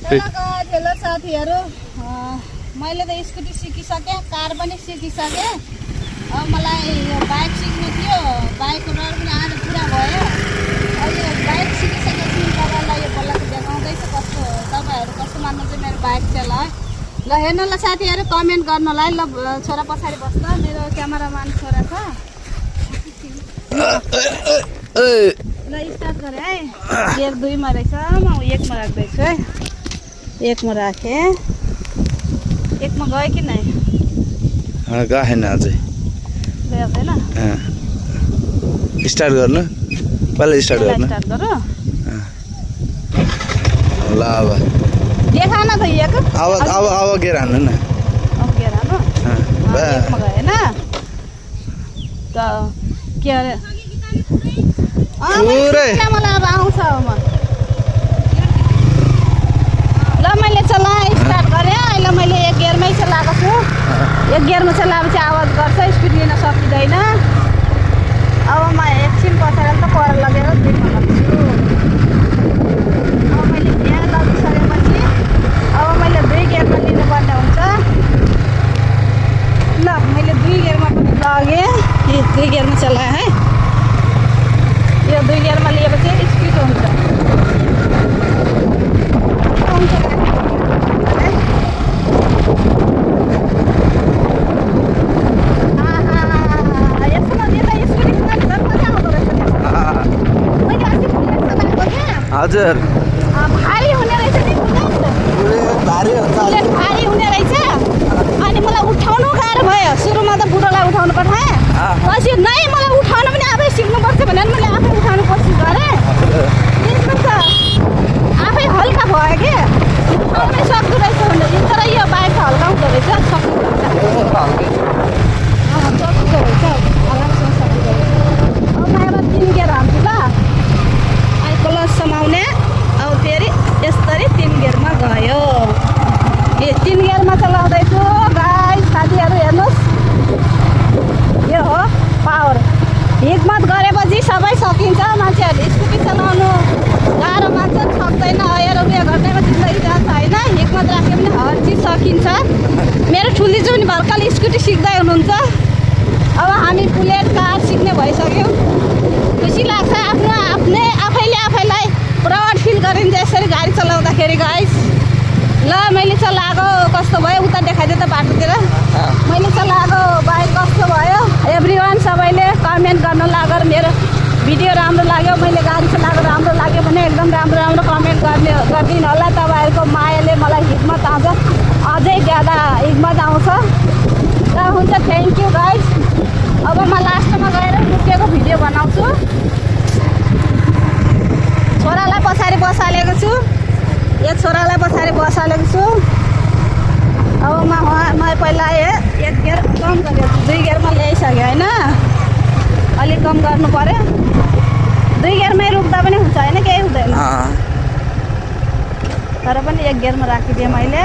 Hello साथीहरु, मैले त स्कुटी सिकिसकेँ, कार पनि सिकिसकेँ। अब मलाई यो बाइक सिक्नु थियो, बाइकको डर पनि आज पुरा भयो। अब यो बाइक सिकिसकेपछि तपाईलाई यो बल्ल देखाउँदैछ कस्तो, तपाईहरु कस्तो मान्नुहुन्छ मेरो बाइक चलाए। ल हेर्नु ल साथीहरु, कमेन्ट गर्नुलाई। ल छोरा पछाडि बस्छ, मेरो क्यामेराम्यान छोरा छ। ल स्टार्ट गरे है। गियर 2 मा रहेछ, म 1 मा राख्दैछु है। 1 मा राखे, 1 मा गयो कि नै? गएन अझै, गयो छैन। स्टार्ट गर्नु, पहिला स्टार्ट गर्नु। स्टार्ट गरौ ल अब देखा न त एक। अब गियर हान्नु न। अब गियर हान्नु। 1 मा गएन त के अरे पुरै मलाई अब आउँछ। ल मैले चलाएँ, स्टार्ट गरेँ। अहिले मैले 1 गियरमै चलाएको छु। 1 गियरमा चलाएपछि आवाज गर्छ, स्पिड लिन सकिँदैन। अब म एकछिन पछाडि त पर लगेर 2 मा लाग्छु। अब मैले यहाँ लगिसकेपछि अब मैले 2 गियरमा लिनुपर्ने हुन्छ। ल मैले 2 गियरमा पनि लगेँ, 2 गियरमा चलाएँ है। यो 2 गियरमा लिएपछि स्पिड हुन्छ। हजुर भारी हुने रहेछ नि, भारी बुलेट भारी हुने रहेछ। अनि मलाई उठाउनु गाह्रो भयो। सुरुमा त बुढोलाई उठाउनु पठाएँ, पछि नै मलाई उठाउनु पनि आफै सिक्नुपर्छ भनेर मैले आफै उठाउनु कोसिस गरेँ। त्यसमा त आफै हल्का भयो कि उठाउनै सक्दो रहेछ भनेर। तर यो बाइक त हल्का हुँदो रहेछ, सक्दो रहेछ, आरामसँग सक्दो रहेछ। अब म 3 गियर हाल्छु ल। अनि क्लच समाउने, अब फेरि यसरी 3 गियरमा गयो। 3 गियरमा चलाउँदैछु गाइस। साथीहरु हेर्नुहोस्, यो हो पावर। हिक्मत गरेपछि सबै सकिन्छ। मान्छेहरूले स्कुटी चलाउनु गाह्रो मान्छन्, सक्दैन। हेर उयो गर्दैमा जिन्दगी जान्छ होइन। हिक्मत राख्यो भने हर चिज सकिन्छ। मेरो ठुली चाहिँ पनि भर्खर स्कुटी सिक्दै हुनुहुन्छ। अब हामी बुलेट कार सिक्ने भइसक्यौँ। खुसी लाग्छ, आफैले आफैलाई प्राउड फिल गरिन्छ यसरी गाडी चलाउँदाखेरि गाइस। ल मैले चलाएको कस्तो भयो उता देखाइदियो त बाटोतिर। मैले चलाएको बाइक कस्तो भयो। एभ्रिवान सबैले कमेन्ट गर्नु लागेर मेरो भिडियो राम्रो लाग्यो, मैले गाडी चलाएको राम्रो लाग्यो भने एकदम राम्रो कमेन्ट गरिदिनु होला। तपाईँहरूको मायाले मलाई हिम्मत आउँछ, अझै ज्यादा हिम्मत आउँछ। ल हुन्छ, थ्याङ्क यू गाइस। अब म लास्टमा गएर लुकेको भिडियो बनाउँछु। छोरालाई पछाडि बसालेको छु, यो छोरालाई पछाडि बसालेको छु। अब म पहिला 1 गियर कम गरेँ, 2 गियरमा ल्याइसकेँ होइन। अलिक कम गर्नु पऱ्यो। 2 गियरमै रुक्दा पनि हुन्छ होइन, केही हुँदैन। तर पनि 1 गियरमा राखिदिएँ मैले।